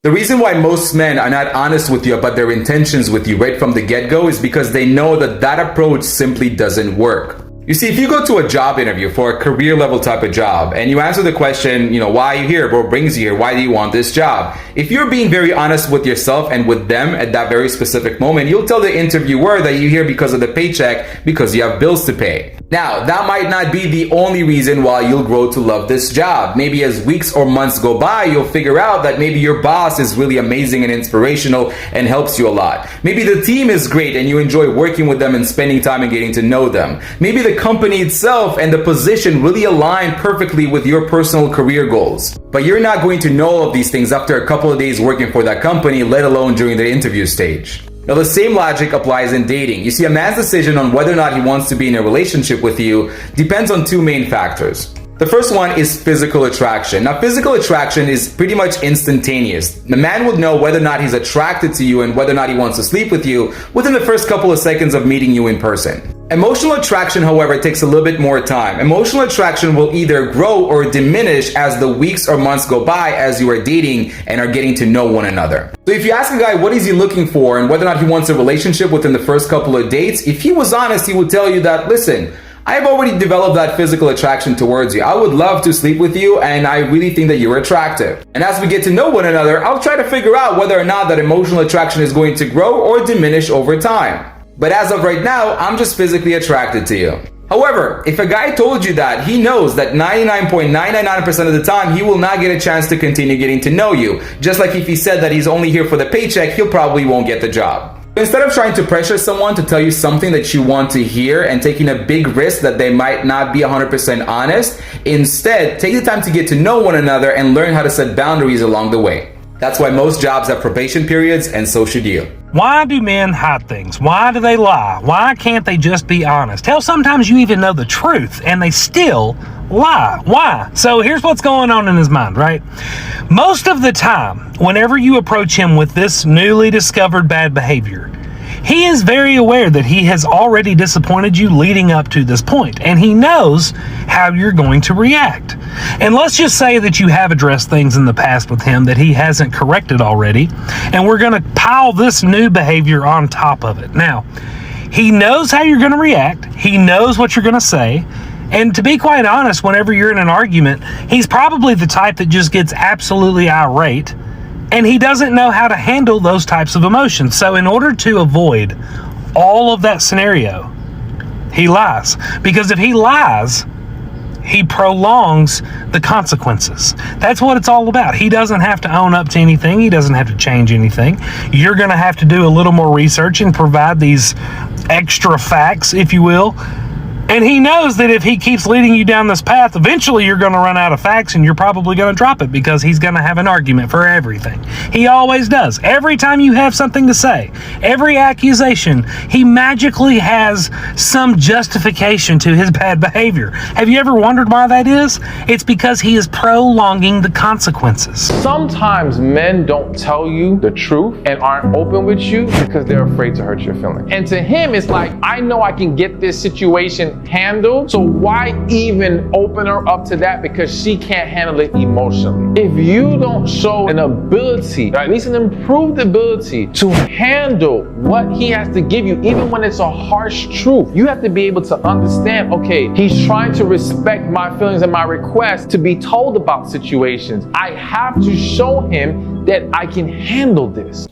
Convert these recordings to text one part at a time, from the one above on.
The reason why most men are not honest with you about their intentions with you right from the get-go is because they know that that approach simply doesn't work. You see, if you go to a job interview for a career level type of job and you answer the question, why are you here? What brings you here? Why do you want this job? If you're being very honest with yourself and with them at that very specific moment, you'll tell the interviewer that you're here because of the paycheck, because you have bills to pay. Now, that might not be the only reason why you'll grow to love this job. Maybe as weeks or months go by, you'll figure out that maybe your boss is really amazing and inspirational and helps you a lot. Maybe the team is great and you enjoy working with them and spending time and getting to know them. Maybe the company itself and the position really align perfectly with your personal career goals. But you're not going to know all of these things after a couple of days working for that company, let alone during the interview stage. Now, the same logic applies in dating. You see, a man's decision on whether or not he wants to be in a relationship with you depends on two main factors. The first one is physical attraction. Now, physical attraction is pretty much instantaneous. The man would know whether or not he's attracted to you and whether or not he wants to sleep with you within the first couple of seconds of meeting you in person. Emotional attraction, however, takes a little bit more time. Emotional attraction will either grow or diminish as the weeks or months go by as you are dating and are getting to know one another. So if you ask a guy what is he looking for and whether or not he wants a relationship within the first couple of dates, if he was honest, he would tell you that, listen, I've already developed that physical attraction towards you. I would love to sleep with you and I really think that you're attractive. And as we get to know one another, I'll try to figure out whether or not that emotional attraction is going to grow or diminish over time. But as of right now, I'm just physically attracted to you. However, if a guy told you that, he knows that 99.999% of the time, he will not get a chance to continue getting to know you. Just like if he said that he's only here for the paycheck, he'll probably won't get the job. Instead of trying to pressure someone to tell you something that you want to hear and taking a big risk that they might not be 100% honest, instead, take the time to get to know one another and learn how to set boundaries along the way. That's why most jobs have probation periods, and so should you. Why do men hide things? Why do they lie? Why can't they just be honest? Hell, sometimes you even know the truth and they still lie. Why? So here's what's going on in his mind, right? Most of the time, whenever you approach him with this newly discovered bad behavior, he is very aware that he has already disappointed you leading up to this point, and he knows how you're going to react. And let's just say that you have addressed things in the past with him that he hasn't corrected already, and we're going to pile this new behavior on top of it. Now, he knows how you're going to react. He knows what you're going to say. And to be quite honest, whenever you're in an argument, he's probably the type that just gets absolutely irate, and he doesn't know how to handle those types of emotions. So in order to avoid all of that scenario, he lies. Because if he lies, he prolongs the consequences. That's what it's all about. He doesn't have to own up to anything. He doesn't have to change anything. You're going to have to do a little more research and provide these extra facts, if you will. And he knows that if he keeps leading you down this path, eventually you're going to run out of facts and you're probably going to drop it because he's going to have an argument for everything. He always does. Every time you have something to say, every accusation, he magically has some justification to his bad behavior. Have you ever wondered why that is? It's because he is prolonging the consequences. Sometimes men don't tell you the truth and aren't open with you because they're afraid to hurt your feelings. And to him, it's like, I know I can get this situation handled, so why even open her up to that, because she can't handle it emotionally. If you don't show an ability, or at least an improved ability to handle what he has to give you, even when it's a harsh truth, you have to be able to understand, okay, he's trying to respect my feelings and my request to be told about situations. I have to show him that I can handle this.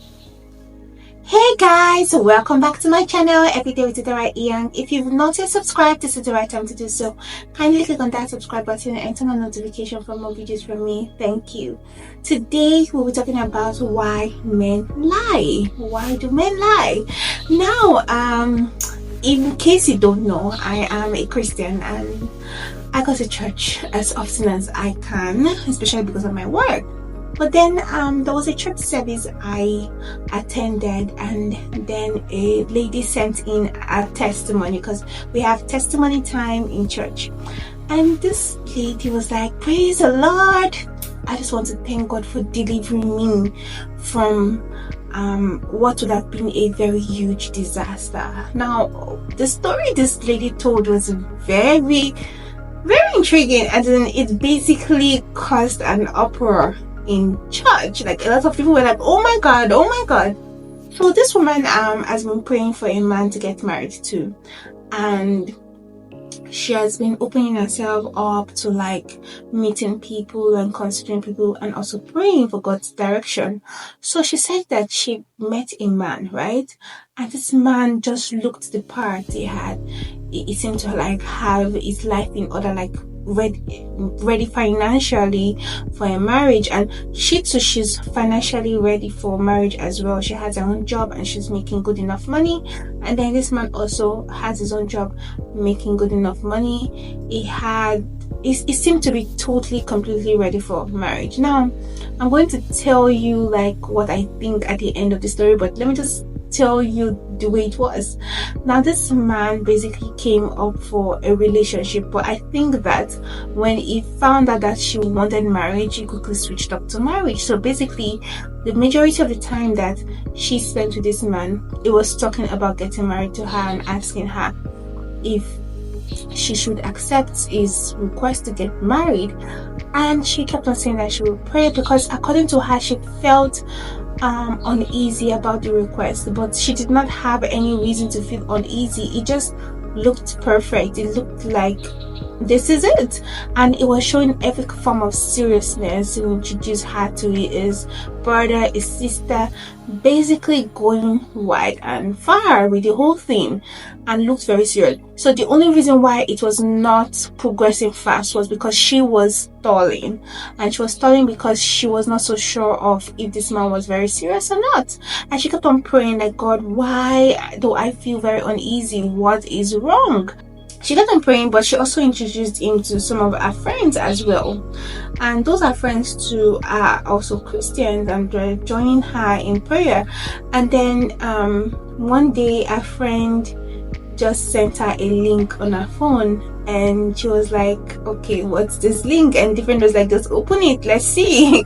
Hey guys, welcome back to my channel, Everyday with the Right Young. If you've not yet subscribed, this is the right time to do so. Kindly click on that subscribe button and turn on notification for more videos from me. Thank you. Today we'll be talking about why men lie. Why do men lie? Now, in case you don't know, I am a Christian and I go to church as often as I can, especially because of my work. But then there was a church service I attended, and then a lady sent in a testimony, because we have testimony time in church. And this lady was like, praise the Lord, I just want to thank God for delivering me from what would have been a very huge disaster. Now, the story this lady told was very intriguing, and then it basically caused an uproar in church. Like a lot of people were like, oh my god, oh my god. So this woman has been praying for a man to get married to, and she has been opening herself up to like meeting people and considering people and also praying for God's direction. So she said that she met a man, right? And this man just looked the part. He seemed to like have his life in order, like ready financially for a marriage, and she too, she's financially ready for marriage as well. She has her own job and she's making good enough money, and then this man also has his own job making good enough money. He seemed to be totally completely ready for marriage. Now I'm going to tell you like what I think at the end of the story, but let me just tell you the way it was. Now this man basically came up for a relationship, but I think that when he found out that she wanted marriage, he quickly switched up to marriage. So basically the majority of the time that she spent with this man, it was talking about getting married to her and asking her if she should accept his request to get married. And she kept on saying that she would pray, because according to her, she felt uneasy about the request, but she did not have any reason to feel uneasy. It just looked perfect. It looked like this is it, and it was showing every form of seriousness to introduce her to his brother, his sister, basically going wide and far with the whole thing, and looked very serious. So the only reason why it was not progressing fast was because she was stalling, and she was stalling because she was not so sure of if this man was very serious or not. And she kept on praying like, God, why do I feel very uneasy? What is wrong? She kept on praying, but she also introduced him to some of her friends as well, and those are friends too are also Christians, and they're joining her in prayer. And then one day a friend just sent her a link on her phone, and she was like, okay, what's this link? And the friend was like, just open it, let's see.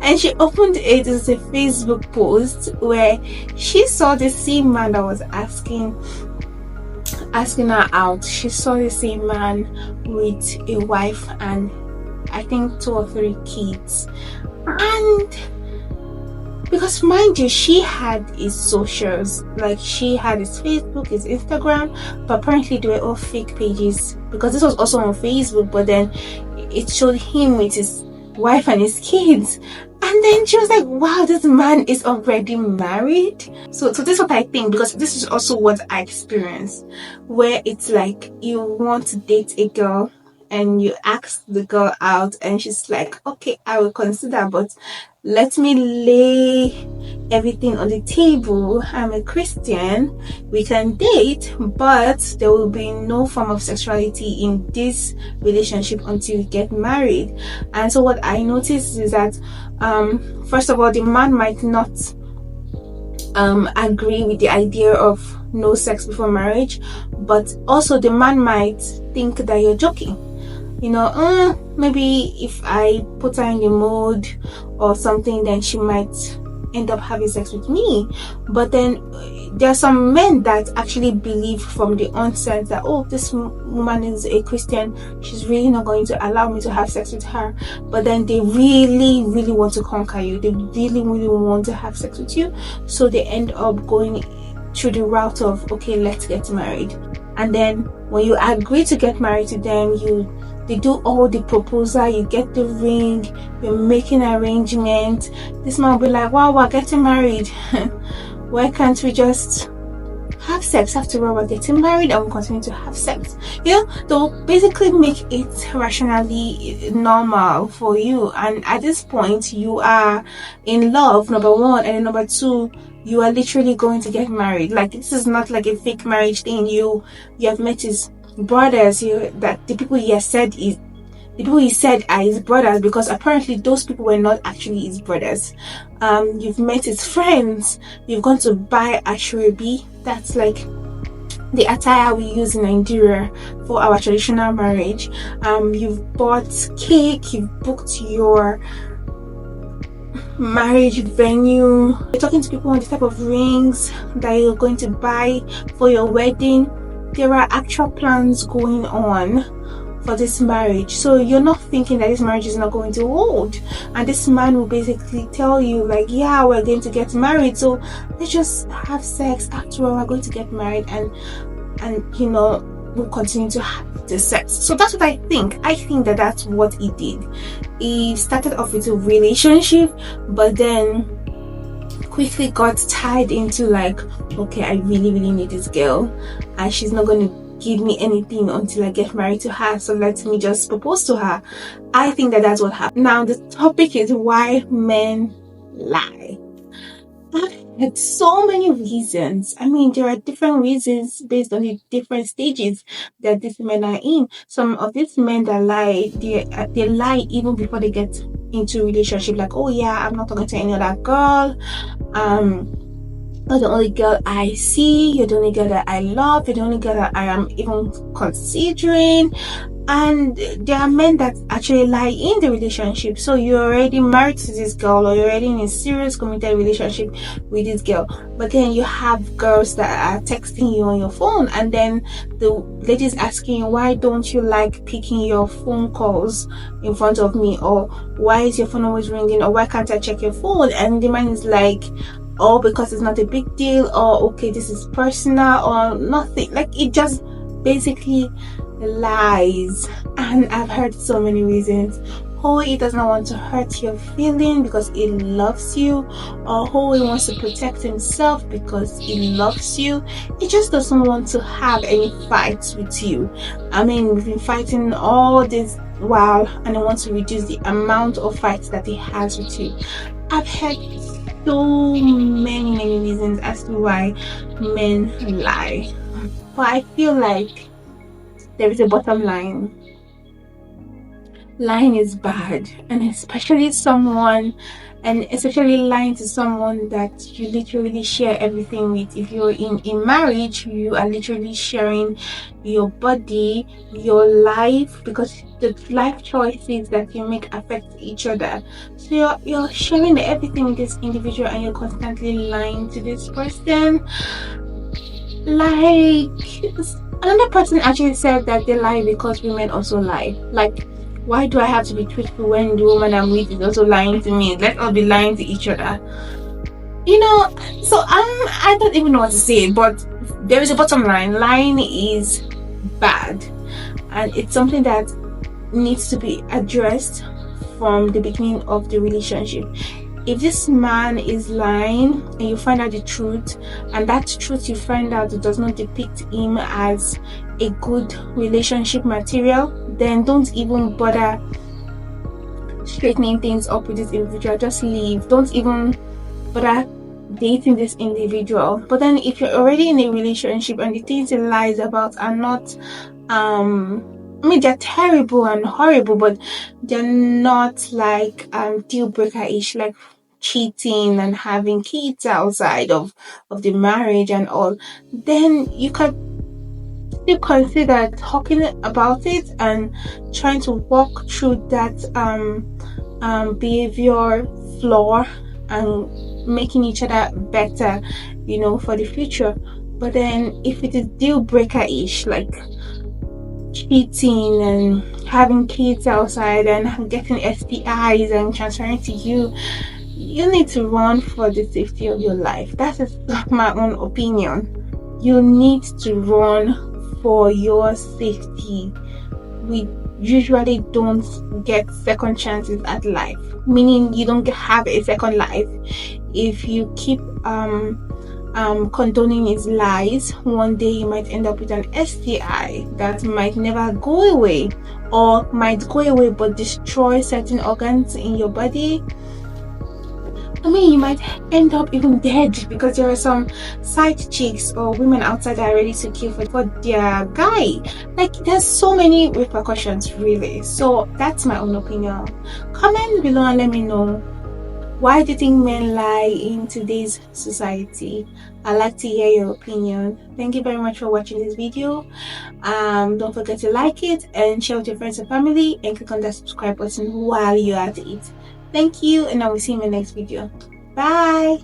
And she opened it. It was a Facebook post where she saw the same man that was asking her out. She saw the same man with a wife and I think 2 or 3 kids. And because mind you, she had his socials, like she had his Facebook, his Instagram, but apparently they were all fake pages, because this was also on Facebook, but then it showed him with his wife and his kids. And then she was like, wow, this man is already married. So this is what I think, because this is also what I experienced, where it's like you want to date a girl and you ask the girl out and she's like, okay, I will consider, but let me lay everything on the table. I'm a Christian, we can date, but there will be no form of sexuality in this relationship until we get married. And so what I noticed is that first of all, the man might not agree with the idea of no sex before marriage, but also the man might think that you're joking. You know, maybe if I put her in the mood or something, then she might end up having sex with me. But then there are some men that actually believe from the onset that, oh, this woman is a Christian, she's really not going to allow me to have sex with her. But then they really want to conquer you. They really want to have sex with you. So they end up going through the route of, okay, let's get married. And then when you agree to get married to them, they do all the proposal, you get the ring, you're making arrangements. This man will be like, wow, we're getting married. Why can't we just have sex? After all, we're getting married and we'll continue to have sex. You know, they'll basically make it rationally normal for you. And at this point, you are in love, number one, and number two, you are literally going to get married. Like, this is not like a fake marriage thing. You have met his brothers, that the people he said are his brothers, because apparently those people were not actually his brothers. You've met his friends, you've gone to buy ashrebi, that's like the attire we use in Nigeria for our traditional marriage. You've bought cake, you've booked your marriage venue, you're talking to people on the type of rings that you're going to buy for your wedding. There are actual plans going on for this marriage. So you're not thinking that this marriage is not going to hold, and this man will basically tell you like, yeah, we're going to get married, so let's just have sex. After all, we're going to get married, and you know, we'll continue to have the sex. So that's what I think. I think that that's what he did. He started off with a relationship, but then quickly got tied into like, okay, I really need this girl, and she's not going to give me anything until I get married to her, so let me just propose to her. I think that that's what happened. Now the topic is why men lie. I've had so many reasons. I mean, there are different reasons based on the different stages that these men are in. Some of these men that lie, they lie even before they get into a relationship, like, oh yeah, I'm not talking to any other girl, you're the only girl I see, you're the only girl that I love, you're the only girl that I am even considering. And there are men that actually lie in the relationship. So you're already married to this girl, or you're already in a serious committed relationship with this girl, but then you have girls that are texting you on your phone, and then the lady's asking you, why don't you like picking your phone calls in front of me, or why is your phone always ringing, or why can't I check your phone? And the man is like, oh, because it's not a big deal, or okay, this is personal, or nothing. Like, it just basically lies. And I've heard so many reasons. Oh, he does not want to hurt your feeling because he loves you, or oh, he wants to protect himself because he loves you. He just doesn't want to have any fights with you. I mean, we've been fighting all this while, and he wants to reduce the amount of fights that he has with you. I've heard so many reasons as to why men lie, but I feel like there is a bottom line. Lying is bad, and especially lying to someone that you literally share everything with. If you're in marriage, you are literally sharing your body, your life, because the life choices that you make affect each other. So you're sharing everything with this individual, and you're constantly lying to this person. Like, another person actually said that they lie because women also lie. Like, why do I have to be truthful when the woman I'm with is also lying to me? Let's all be lying to each other. You know, so I don't even know what to say, but there is a bottom line. Lying is bad, and it's something that needs to be addressed from the beginning of the relationship. If this man is lying and you find out the truth, and that truth you find out does not depict him as a good relationship material, then don't even bother straightening things up with this individual. Just leave. Don't even bother dating this individual. But then if you're already in a relationship and the things he lies about are not I mean, they're terrible and horrible, but they're not like deal breaker-ish, like cheating and having kids outside of the marriage and all, then you could still consider talking about it and trying to walk through that behavior flaw and making each other better, you know, for the future. But then if it is deal breaker-ish, like cheating and having kids outside and getting STIs and transferring to you, you need to run for the safety of your life. That is my own opinion. You need to run for your safety. We usually don't get second chances at life, meaning you don't have a second life. If you keep condoning his lies, one day you might end up with an STI that might never go away, or might go away but destroy certain organs in your body. I mean, you might end up even dead, because there are some side chicks or women outside that are ready to kill for their guy. Like, there's so many repercussions, really. So that's my own opinion. Comment below and let me know, why do you think men lie in today's society? I'd like to hear your opinion. Thank you very much for watching this video. Don't forget to like it and share with your friends and family, and click on that subscribe button while you're at it. Thank you, and I will see you in my next video. Bye.